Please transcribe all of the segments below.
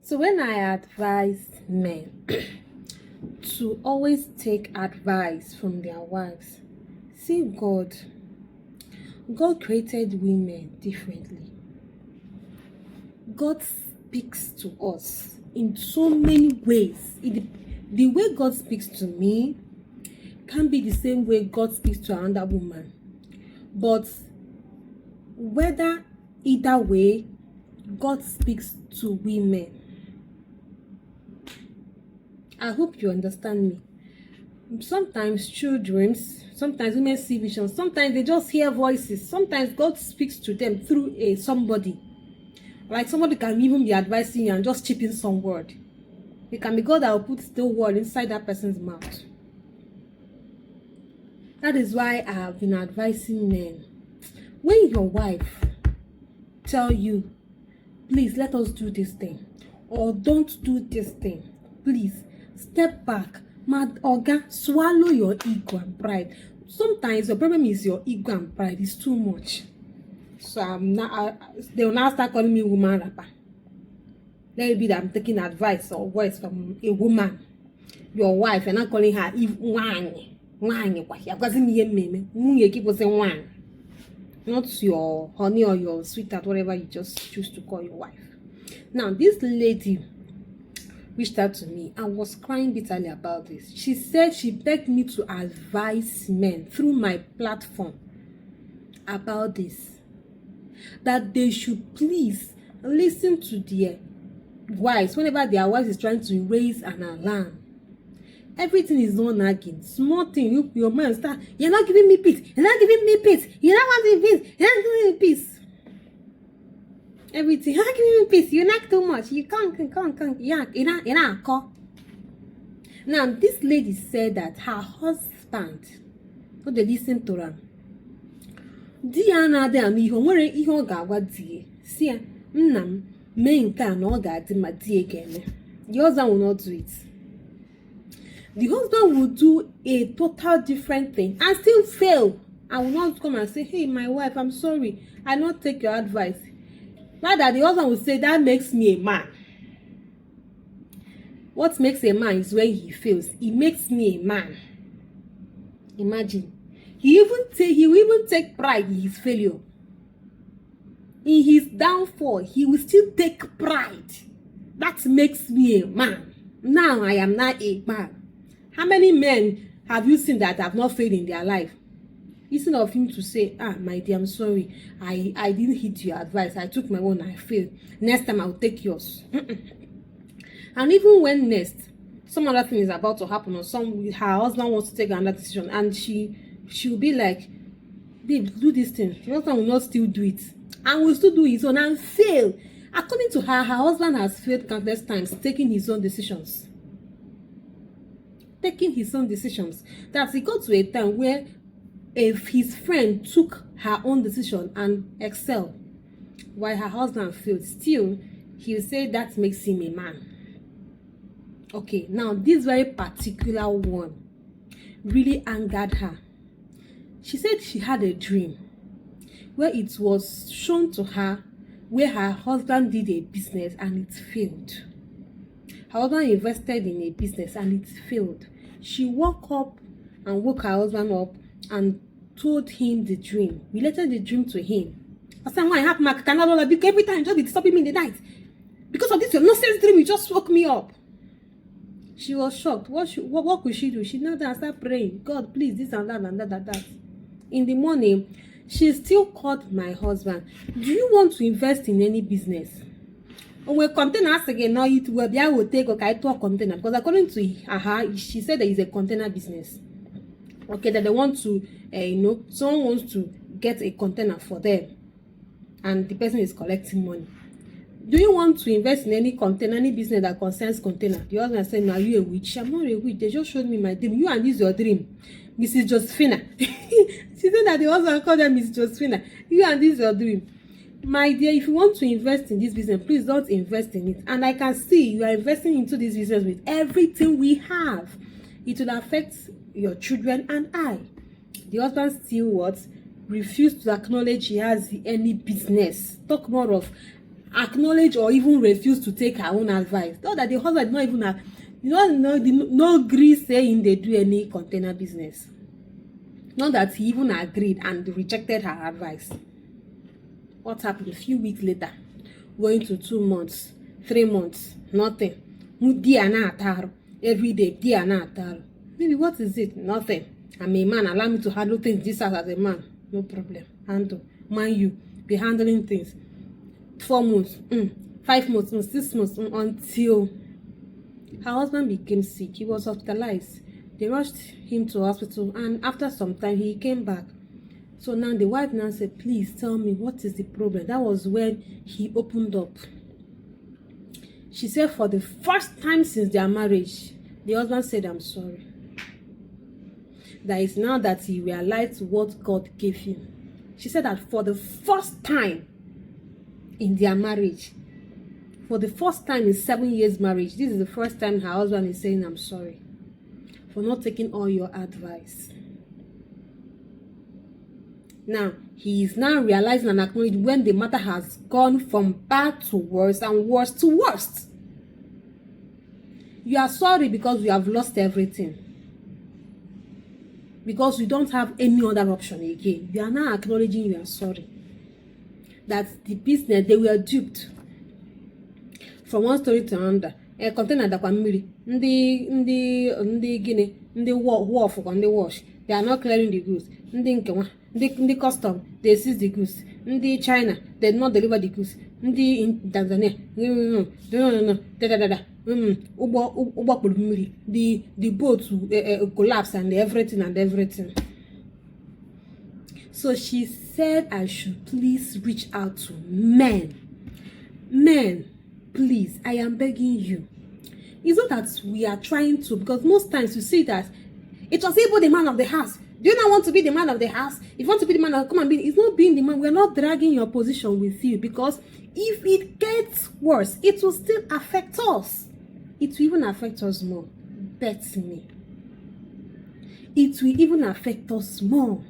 So when I advise men to always take advice from their wives, see, God created women differently. God speaks to us in so many ways. The way God speaks to me can't be the same way God speaks to another woman. But whether either way, God speaks to women. I hope you understand me. Sometimes through dreams, sometimes women see visions, sometimes they just hear voices, sometimes God speaks to them through somebody. Like somebody can even be advising you and just chip in some word. It can be God that will put the word inside that person's mouth. That is why I have been advising men. When your wife tell you, please let us do this thing, or don't do this thing, please step back. Mad Oga, swallow your ego and pride. Sometimes your problem is your ego and pride is too much. So they will now start calling me woman rapper. Let it be that I'm taking advice or words from a woman, your wife, and not calling her wine. People say wine. Not your honey or your sweetheart, whatever you just choose to call your wife. Now, this lady reached out to me and was crying bitterly about this. She said she begged me to advise men through my platform about this, that they should please listen to their wives whenever their wife is trying to raise an alarm. Everything is not nagging. Small thing, your man start, you're not giving me peace, you're not giving me peace, you're not wanting peace, you're not giving me peace. Everything, you're not giving me peace, you nag too much, you can't, you're not call. Now, this lady said that her husband, no dey listen to her. Di ya na-adị ama ihe, o nwere ihe ọ ga-agwa di ya. Si ya, nna m, mee nke a na ọ ga-adị ma di ya ga-eme. The husband will not do it. The husband will do a total different thing and still fail. I will not come and say, hey, my wife, I'm sorry, I not take your advice. Rather, the husband will say, that makes me a man. What makes a man is when he fails. It makes me a man. Imagine. He will even take pride in his failure. In his downfall, he will still take pride. That makes me a man. Now I am not a man. How many men have you seen that have not failed in their life? Instead of him to say, my dear, I'm sorry, I didn't heed your advice, I took my own, I failed. Next time I'll take yours. And even when next, some other thing is about to happen, or her husband wants to take another decision, and she'll be like, babe, do this thing. Her husband will not still do it, and will still do his own and fail. According to her husband has failed countless times taking his own decisions. That he got to a time where if his friend took her own decision and excelled, while her husband failed, still he'll say that makes him a man. Okay, now this very particular one really angered her. She said she had a dream where it was shown to her where her husband did a business and it failed. Her husband invested in a business and it failed. She woke her husband up and told him the dream, related the dream to him. I said, why have Mark cannot every time just be disturbing me in the night? Because of this your nonsense dream, you just woke me up. She was shocked. What could she do? She knelt down and started praying. God, please, this and that and that. In the morning, she still called my husband. Do you want to invest in any business? We container again now it will be able to take a container, because according to her, she said there is a container business. Okay, that they want to someone wants to get a container for them and the person is collecting money. Do you want to invest in any container, any business that concerns container? The husband said, no, are you a witch? I'm not a witch. They just showed me my dream. You and this your dream, Mrs. Josephina. She said that the husband called her Mrs. Josephina. You and this your dream. My dear, if you want to invest in this business, please don't invest in it. And I can see you are investing into this business with everything we have. It will affect your children and I. The husband still refused to acknowledge he has any business. Talk more of acknowledge or even refuse to take her own advice. Not that the husband not even have, no agree saying they do any container business. Not that he even agreed and rejected her advice. What happened a few weeks later? Going to 2 months, 3 months, nothing. Every day, maybe what is it? Nothing. I'm a man, allow me to handle things this as a man. No problem. Handle. Mind you, be handling things. 4 months, 5 months, 6 months, until her husband became sick. He was hospitalized. They rushed him to hospital, and after some time, he came back. So now the wife now said, please tell me, what is the problem? That was when he opened up. She said for the first time since their marriage, the husband said, I'm sorry. That is now that he realized what God gave him. She said that for the first time in their marriage, for the first time in 7 years marriage, this is the first time her husband is saying, I'm sorry for not taking all your advice. Now, he is now realizing and acknowledging when the matter has gone from bad to worse and worse to worst. You are sorry because you have lost everything. Because you don't have any other option again. You are now acknowledging you are sorry. That the business, they were duped. From one story to another. A container that can marry. Ndi Guinea, ndi wharf on the wash. They are not clearing the goods. Ndi custom, they seize the goods. Ndi China, they did not deliver the goods. Ndi in Tanzania, the boat collapsed and everything. So she said I should please reach out to men. Men, please, I am begging you. It's not that we are trying to, because most times you see that it was even the man of the house. Do you not want to be the man of the house? If you want to be the man of, come and be. It's not being the man. We're not dragging your position with you, because if it gets worse, it will still affect us. It will even affect us more. Bet me. It will even affect us more.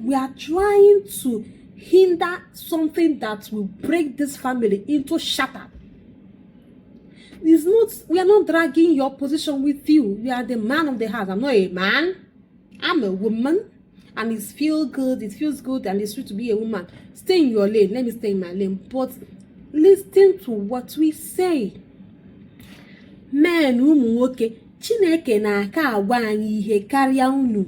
We are trying to hinder something that will break this family into shatter. It's not, we are not dragging your position with you. You are the man of the house. I'm not a man. I'm a woman. And it feels good. It feels good and it's sweet to be a woman. Stay in your lane. Let me stay in my lane. But listen to what we say. Men, ụmụ nwoke, Chineke na-aka agwa anyị ihe karịa unu.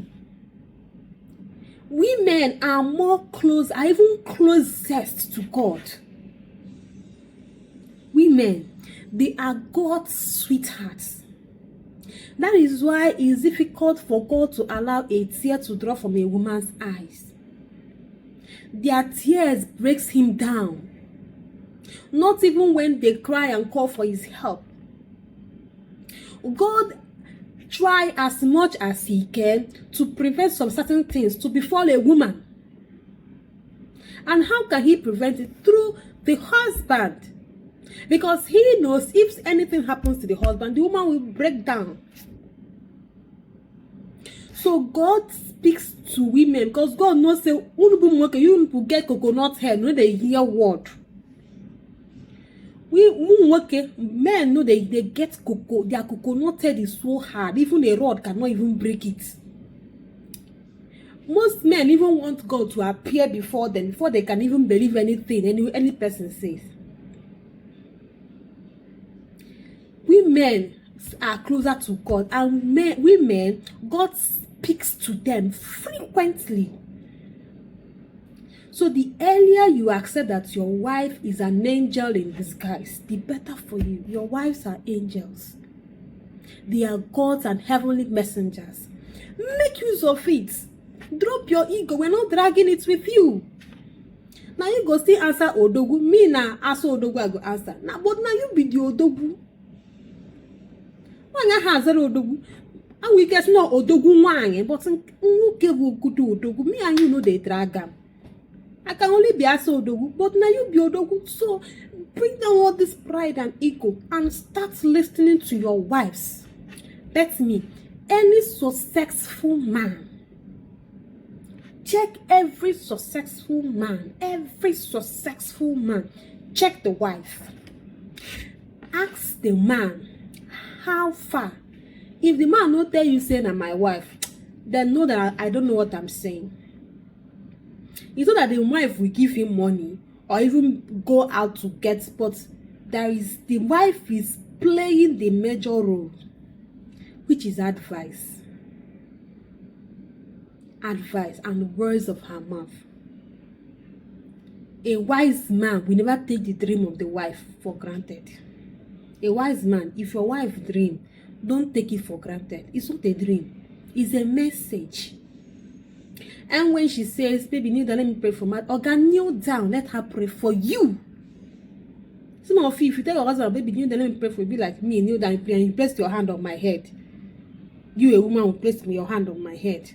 Women are more close, are even closest to God. Women, they are God's sweethearts. That is why it is difficult for God to allow a tear to drop from a woman's eyes. Their tears breaks him down. Not even when they cry and call for his help. God try as much as he can to prevent some certain things to befall a woman. And how can he prevent it? Through the husband. Because he knows if anything happens to the husband, the woman will break down. So God speaks to women, because God knows say you get coconut hair, no they hear word. Men know they get cocoa, their coconut head is so hard, even a rod cannot even break it. Most men even want God to appear before them, before they can even believe anything any person says. Women are closer to God, and women, God speaks to them frequently. So the earlier you accept that your wife is an angel in disguise, the better for you. Your wives are angels. They are God's and heavenly messengers. Make use of it. Drop your ego. We're not dragging it with you. Now you go still answer Odogu. Me now answer Odogu, I go answer. Now, but now you be the Odogu. When I answer Odogu, and we get no Odogu wang, but who give good Odogu? Me and you know they drag them. I can only be Asa Odogu, but now you be Odogu. So bring down all this pride and ego and start listening to your wives. Bet me, any successful man, check every successful man, check the wife. Ask the man how far. If the man no tell you say na my wife, then know that I don't know what I'm saying. It's not that the wife will give him money or even go out to get, but the wife is playing the major role, which is advice and words of her mouth. A wise man will never take the dream of the wife for granted. A wise man, if your wife dream, don't take it for granted. It's not a dream, it's a message. And when she says, baby, kneel down, let me pray for my Oga, kneel down, let her pray for you. Some of you, if you tell your husband, baby, kneel down, let me pray for you, be like me, kneel down and you place your hand on my head. You, a woman, will place your hand on my head.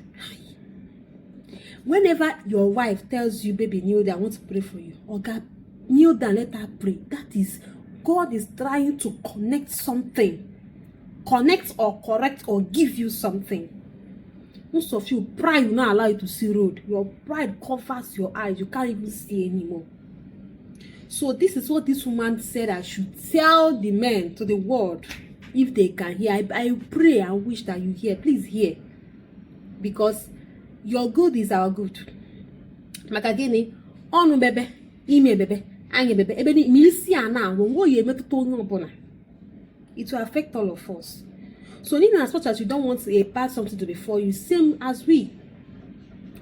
Whenever your wife tells you, baby, kneel down, I want to pray for you, Oga, kneel down, let her pray. That is, God is trying to connect something. Connect or correct or give you something. Most of you, pride will not allow you to see road. Your pride covers your eyes. You can't even see anymore. So this is what this woman said I should tell the men, to the world, if they can hear. I pray and wish that you hear. Please hear. Because your good is our good. Makagini, onu bebe, ime bebe, anye bebe, ebe ni milisi ana, wo ye metuto onyo bona. It will affect all of us. So even as much as you don't want to pass something to before you, same as we.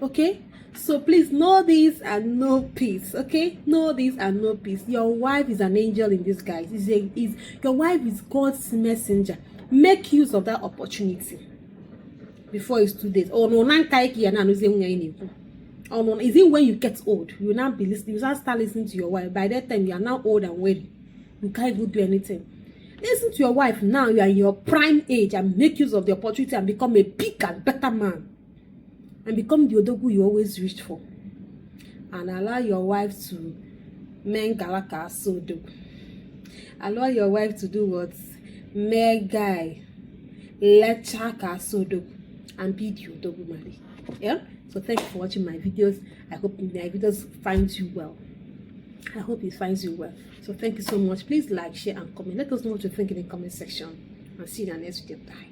Okay? So please know this and know peace. Okay? Know this and know peace. Your wife is an angel in disguise. Your wife is God's messenger. Make use of that opportunity before it's too late. Oh no, oh no, is it when you get old? You will not be listening. You will start listening to your wife. By that time, you are now old and weary. You can't even do anything. Listen to your wife now. You are in your prime age and make use of the opportunity and become a big and better man. And become the odogu you always reached for. And allow your wife to mengalaka sodo. Allow your wife to do what? Megai. Lechaka sodo. And be the odogu mali. Yeah? So thank you for watching my videos. I hope my videos find you well. I hope it finds you well. So thank you so much. Please like, share, and comment. Let us know what you think in the comment section. And see you in the next video. Bye.